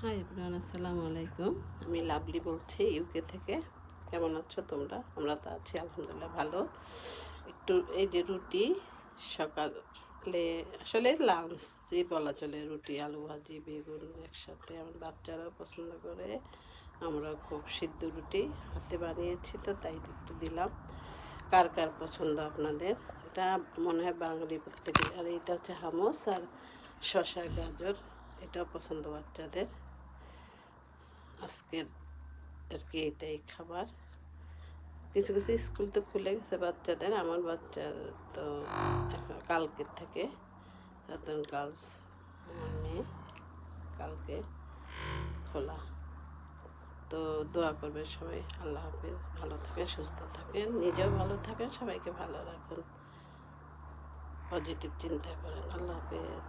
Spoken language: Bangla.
হাই এভরিওয়ান, আসসালামু আলাইকুম। আমি লাভলি বলছি ইউকে থেকে। কেমন আছো তোমরা? আমরা তো আছি আলহামদুলিল্লাহ ভালো। একটু এই যে রুটি সকালে, আসলে লাঞ্চই বলা চলে, রুটি আলু ভাজি বেগুন একসাথে। আমার বাচ্চারাও পছন্দ করে, আমরাও খুব সিদ্ধ রুটি হাতে বানিয়েছি, তো তাই একটু দিলাম। কার কার পছন্দ আপনাদের? এটা মনে হয় বাঙালি প্রত্যেকে। আর এটা হচ্ছে হামস আর শসা গাজর, এটাও পছন্দ বাচ্চাদের। আজকের আর কি এটাই খাবার। কিছু কিছু স্কুল তো খুলে গেছে বাচ্চাদের, আমার বাচ্চার তো এখন কালকের থেকে সাধারণ গার্লস, আমার মেয়ে কালকে খোলা। তো দোয়া করবে সবাই। আল্লাহ হাফেজ, ভালো থাকেন, সুস্থ থাকেন, নিজেও ভালো থাকেন, সবাইকে ভালো রাখুন, পজিটিভ চিন্তা করেন। আল্লাহ হাফেজ।